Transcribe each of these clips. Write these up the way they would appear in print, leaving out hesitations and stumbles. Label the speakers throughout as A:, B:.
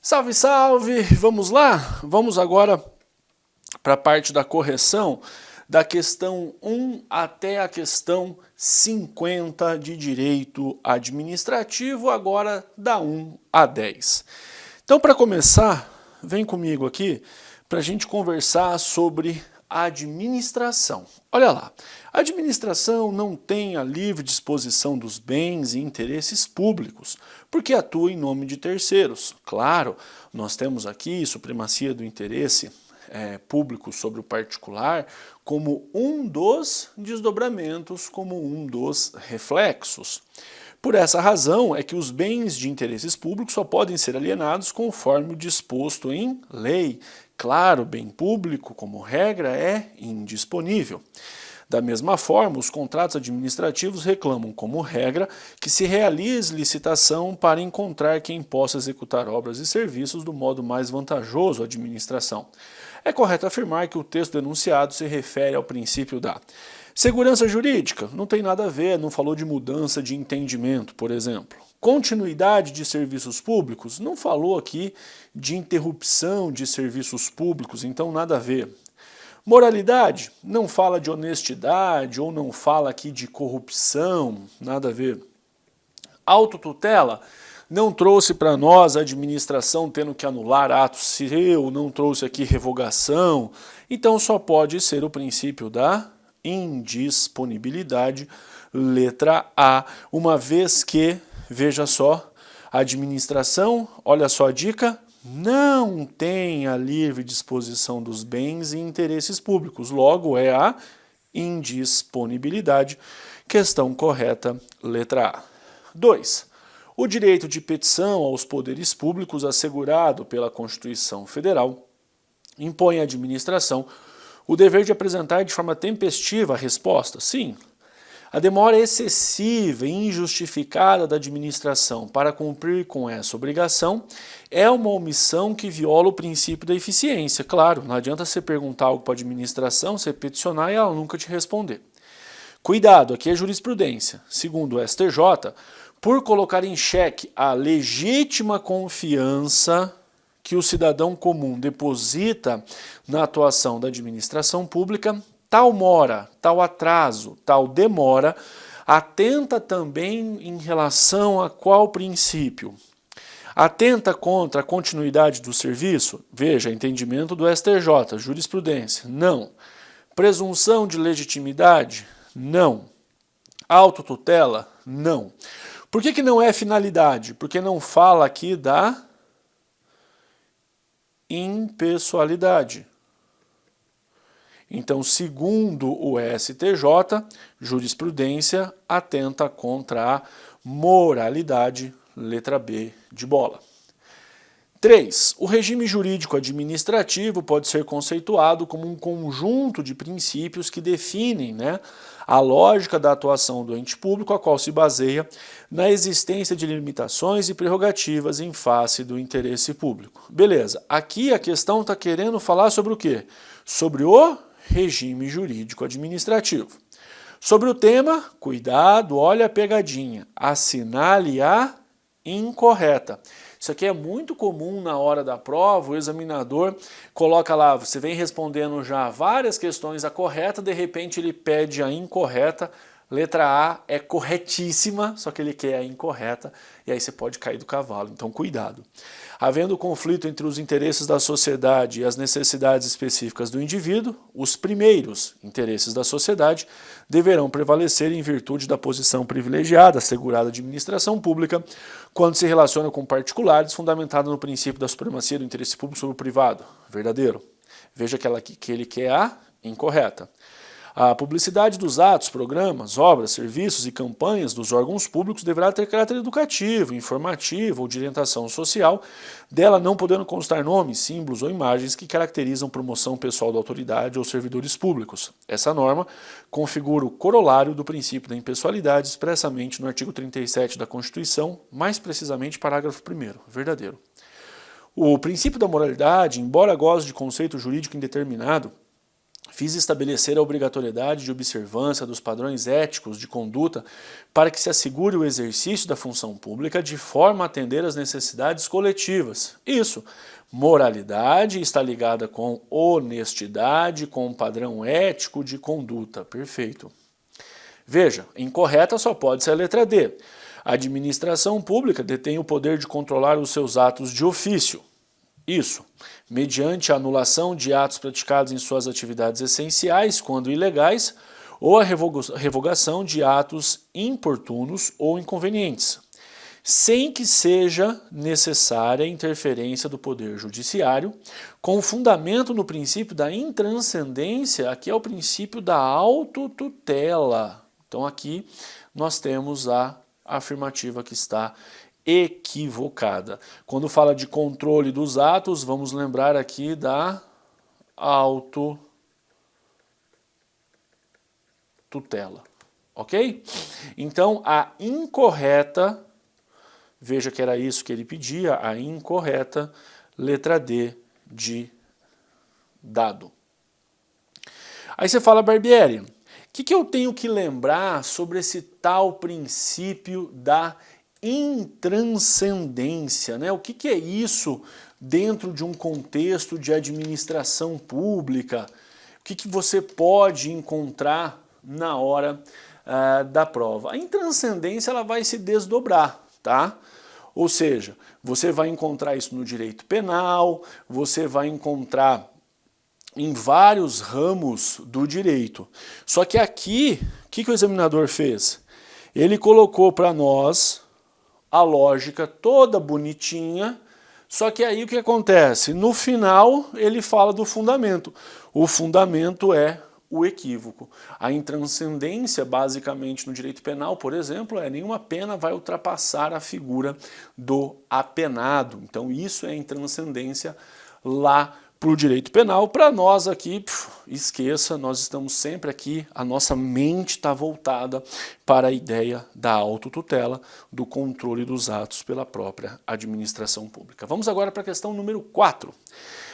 A: Salve, salve! Vamos lá? Vamos agora para a parte da correção da questão 1 até a questão 50 de direito administrativo, agora da 1 a 10. Então, para começar, vem comigo aqui para a gente conversar sobre administração. Olha lá, a administração não tem a livre disposição dos bens e interesses públicos, porque atua em nome de terceiros. Claro, nós temos aqui supremacia do interesse público sobre o particular como um dos desdobramentos, como um dos reflexos. Por essa razão é que os bens de interesses públicos só podem ser alienados conforme o disposto em lei. Claro, bem público, como regra, é indisponível. Da mesma forma, os contratos administrativos reclamam, como regra, que se realize licitação para encontrar quem possa executar obras e serviços do modo mais vantajoso à administração. É correto afirmar que o texto denunciado se refere ao princípio da segurança jurídica. Não tem nada a ver, não falou de mudança de entendimento, por exemplo. Continuidade de serviços públicos, não falou aqui de interrupção de serviços públicos, então nada a ver. Moralidade, não fala de honestidade ou não fala aqui de corrupção, nada a ver. Autotutela, não trouxe para nós a administração tendo que anular ato seu, não trouxe aqui revogação, então só pode ser o princípio da indisponibilidade, letra A, uma vez que, veja só, a administração, olha só a dica, não tem a livre disposição dos bens e interesses públicos, logo é a indisponibilidade. Questão correta, letra A. 2. O direito de petição aos poderes públicos assegurado pela Constituição Federal impõe à administração o dever de apresentar de forma tempestiva a resposta. Sim. A demora excessiva e injustificada da administração para cumprir com essa obrigação é uma omissão que viola o princípio da eficiência. Claro, não adianta você perguntar algo para a administração, você peticionar e ela nunca te responder. Cuidado, aqui é jurisprudência. Segundo o STJ, por colocar em xeque a legítima confiança que o cidadão comum deposita na atuação da administração pública, tal mora, tal atraso, tal demora, atenta também em relação a qual princípio? Atenta contra a continuidade do serviço? Veja, entendimento do STJ, jurisprudência, não. Presunção de legitimidade? Não. Autotutela? Não. Por que não é finalidade? Porque não fala aqui da impessoalidade. Então, segundo o STJ, jurisprudência atenta contra a moralidade, letra B de bola. 3. O regime jurídico administrativo pode ser conceituado como um conjunto de princípios que definem, a lógica da atuação do ente público, a qual se baseia na existência de limitações e prerrogativas em face do interesse público. Beleza, aqui a questão está querendo falar sobre o quê? Sobre o regime jurídico administrativo. Sobre o tema, cuidado, olha a pegadinha, assinale a incorreta. Isso aqui é muito comum na hora da prova, o examinador coloca lá, você vem respondendo já várias questões a correta, de repente ele pede a incorreta, letra A é corretíssima, só que ele quer a incorreta, e aí você pode cair do cavalo, então cuidado. Havendo conflito entre os interesses da sociedade e as necessidades específicas do indivíduo, os primeiros interesses da sociedade deverão prevalecer em virtude da posição privilegiada assegurada à administração pública quando se relaciona com particulares, fundamentada no princípio da supremacia do interesse público sobre o privado. Verdadeiro. Veja que ele quer a incorreta. A publicidade dos atos, programas, obras, serviços e campanhas dos órgãos públicos deverá ter caráter educativo, informativo ou de orientação social, dela não podendo constar nomes, símbolos ou imagens que caracterizam promoção pessoal da autoridade ou servidores públicos. Essa norma configura o corolário do princípio da impessoalidade expressamente no artigo 37 da Constituição, mais precisamente parágrafo 1º, verdadeiro. O princípio da moralidade, embora goze de conceito jurídico indeterminado, Visa estabelecer a obrigatoriedade de observância dos padrões éticos de conduta para que se assegure o exercício da função pública de forma a atender às necessidades coletivas. Isso, moralidade está ligada com honestidade, com padrão ético de conduta. Perfeito. Veja, incorreta só pode ser a letra D. A administração pública detém o poder de controlar os seus atos de ofício. Isso, mediante a anulação de atos praticados em suas atividades essenciais, quando ilegais, ou a revogação de atos importunos ou inconvenientes, sem que seja necessária a interferência do Poder Judiciário, com fundamento no princípio da intranscendência, aqui é o princípio da autotutela. Então aqui nós temos a afirmativa que está equivocada. Quando fala de controle dos atos, vamos lembrar aqui da autotutela, ok? Então, a incorreta, veja que era isso que ele pedia, a incorreta, letra D de dado. Aí você fala, Barbieri, o que eu tenho que lembrar sobre esse tal princípio da intranscendência, né? O que é isso dentro de um contexto de administração pública? O que você pode encontrar na hora da prova? A intranscendência ela vai se desdobrar, tá? Ou seja, você vai encontrar isso no direito penal, você vai encontrar em vários ramos do direito. Só que aqui, o que o examinador fez? Ele colocou para nós a lógica toda bonitinha, só que aí o que acontece? No final ele fala do fundamento. O fundamento é o equívoco. A intranscendência, basicamente no direito penal, por exemplo, é nenhuma pena vai ultrapassar a figura do apenado. Então isso é a intranscendência lá para o direito penal. Para nós aqui, esqueça, nós estamos sempre aqui, a nossa mente está voltada para a ideia da autotutela, do controle dos atos pela própria administração pública. Vamos agora para a questão número 4.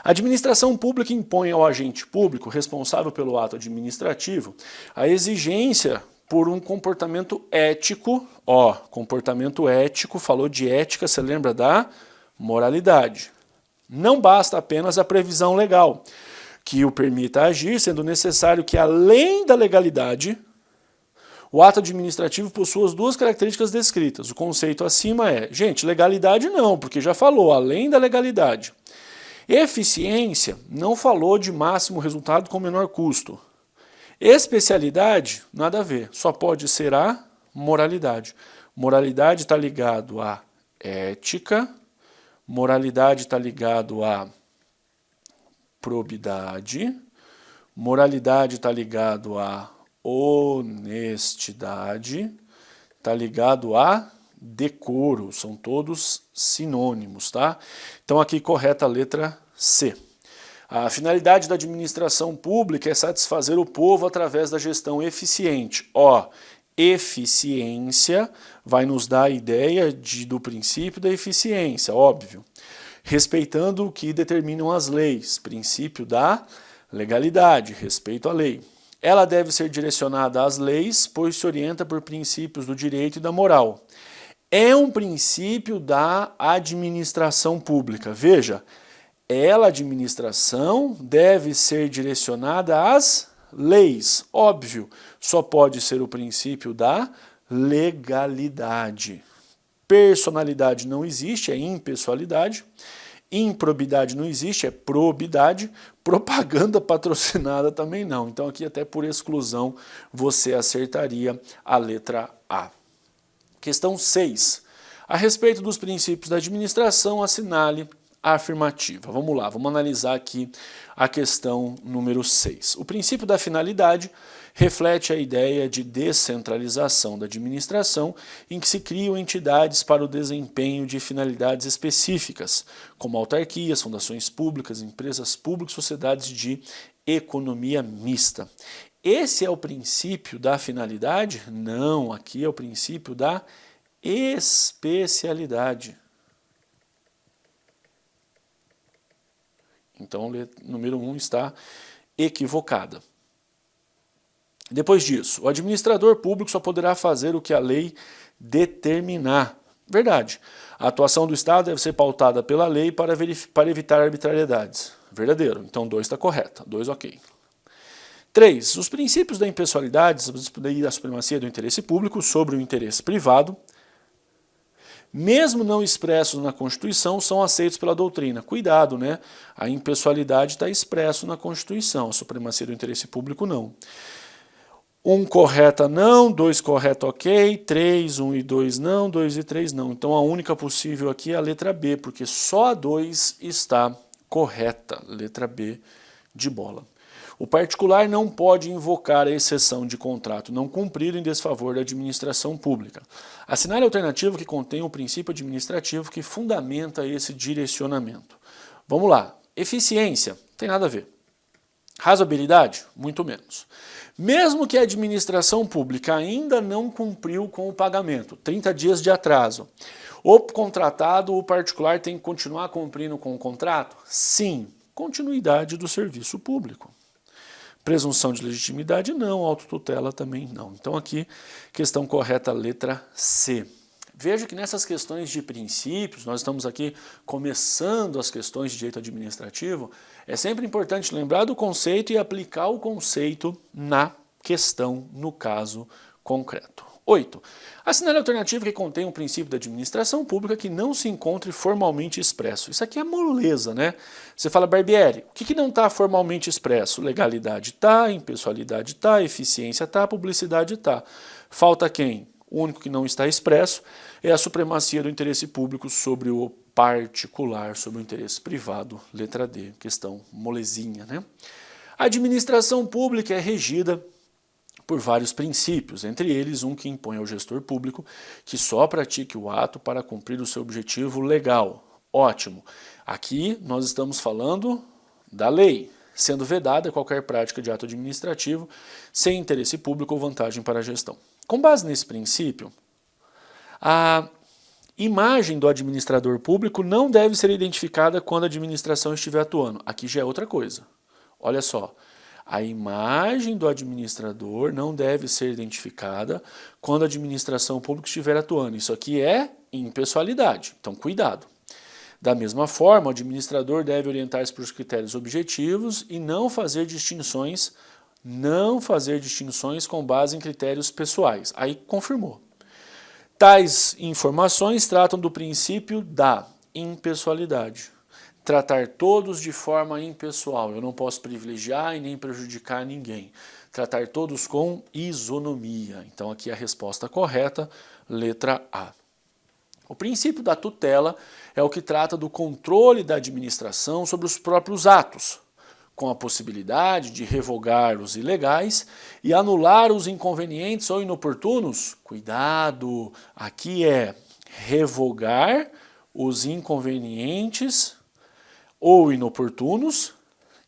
A: A administração pública impõe ao agente público responsável pelo ato administrativo a exigência por um comportamento ético. Ó, comportamento ético, falou de ética, você lembra da moralidade. Não basta apenas a previsão legal, que o permita agir, sendo necessário que, além da legalidade, o ato administrativo possua as duas características descritas. O conceito acima é, gente, legalidade não, porque já falou, além da legalidade. Eficiência não falou de máximo resultado com menor custo. Especialidade, nada a ver, só pode ser a moralidade. Moralidade está ligado à ética, moralidade está ligado à probidade, moralidade está ligado à honestidade, está ligado a decoro, são todos sinônimos, tá? Então aqui correta a letra C. A finalidade da administração pública é satisfazer o povo através da gestão eficiente. Ó, eficiência vai nos dar a ideia do princípio da eficiência, óbvio. Respeitando o que determinam as leis, princípio da legalidade, respeito à lei. Ela deve ser direcionada às leis, pois se orienta por princípios do direito e da moral. É um princípio da administração pública. Veja, ela, administração, deve ser direcionada às leis. Óbvio, só pode ser o princípio da legalidade. Personalidade não existe, é impessoalidade. Improbidade não existe, é probidade. Propaganda patrocinada também não. Então aqui até por exclusão você acertaria a letra A. Questão 6. A respeito dos princípios da administração, assinale a afirmativa. Vamos lá, vamos analisar aqui a questão número 6. O princípio da finalidade reflete a ideia de descentralização da administração, em que se criam entidades para o desempenho de finalidades específicas, como autarquias, fundações públicas, empresas públicas, sociedades de economia mista. Esse é o princípio da finalidade? Não, aqui é o princípio da especialidade. Então, número 1 está equivocada. Depois disso, o administrador público só poderá fazer o que a lei determinar. Verdade. A atuação do Estado deve ser pautada pela lei para evitar arbitrariedades. Verdadeiro. Então 2 está correto. 2 ok. 3. Os princípios da impessoalidade e da supremacia do interesse público sobre o interesse privado, mesmo não expressos na Constituição, são aceitos pela doutrina. Cuidado, né? A impessoalidade está expresso na Constituição, a supremacia do interesse público não. 1 correta não, 2 correto ok, 3, 1 e 2 não, 2 e 3 não. Então a única possível aqui é a letra B, porque só a 2 está correta, letra B de bola. O particular não pode invocar a exceção de contrato não cumprido em desfavor da administração pública. Assinale a alternativa que contém o princípio administrativo que fundamenta esse direcionamento. Vamos lá. Eficiência, tem nada a ver. Razoabilidade, muito menos. Mesmo que a administração pública ainda não cumpriu com o pagamento, 30 dias de atraso, o contratado, o particular tem que continuar cumprindo com o contrato? Sim, continuidade do serviço público. Presunção de legitimidade não, autotutela também não. Então aqui, questão correta, letra C. Veja que nessas questões de princípios, nós estamos aqui começando as questões de direito administrativo, é sempre importante lembrar do conceito e aplicar o conceito na questão, no caso concreto. 8. Assinale a alternativa que contém um princípio da administração pública que não se encontre formalmente expresso. Isso aqui é moleza, né? Você fala, Barbieri, o que não está formalmente expresso? Legalidade está, impessoalidade está, eficiência está, publicidade está. Falta quem? O único que não está expresso é a supremacia do interesse público sobre o particular, sobre o interesse privado, letra D, questão molezinha, né? A administração pública é regida por vários princípios, entre eles um que impõe ao gestor público que só pratique o ato para cumprir o seu objetivo legal. Ótimo. Aqui nós estamos falando da lei, sendo vedada qualquer prática de ato administrativo sem interesse público ou vantagem para a gestão. Com base nesse princípio, a imagem do administrador público não deve ser identificada quando a administração estiver atuando. Aqui já é outra coisa. Olha só. A imagem do administrador não deve ser identificada quando a administração pública estiver atuando. Isso aqui é impessoalidade, então cuidado. Da mesma forma, o administrador deve orientar-se para os critérios objetivos e não fazer distinções com base em critérios pessoais. Aí confirmou. Tais informações tratam do princípio da impessoalidade. Tratar todos de forma impessoal. Eu não posso privilegiar e nem prejudicar ninguém. Tratar todos com isonomia. Então aqui a resposta correta, letra A. O princípio da tutela é o que trata do controle da administração sobre os próprios atos, com a possibilidade de revogar os ilegais e anular os inconvenientes ou inoportunos. Cuidado, aqui é revogar os inconvenientes ou inoportunos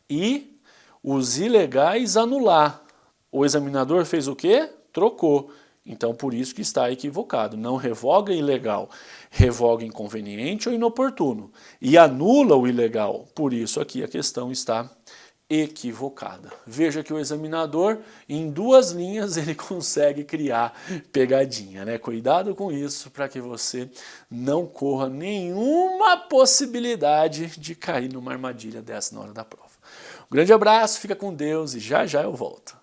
A: e os ilegais anular. O examinador fez o quê? Trocou. Então, por isso que está equivocado. Não revoga ilegal, revoga inconveniente ou inoportuno. E anula o ilegal. Por isso aqui a questão está equivocada. Veja que o examinador, em 2 linhas, ele consegue criar pegadinha, né? Cuidado com isso para que você não corra nenhuma possibilidade de cair numa armadilha dessa na hora da prova. Um grande abraço, fica com Deus e já já eu volto.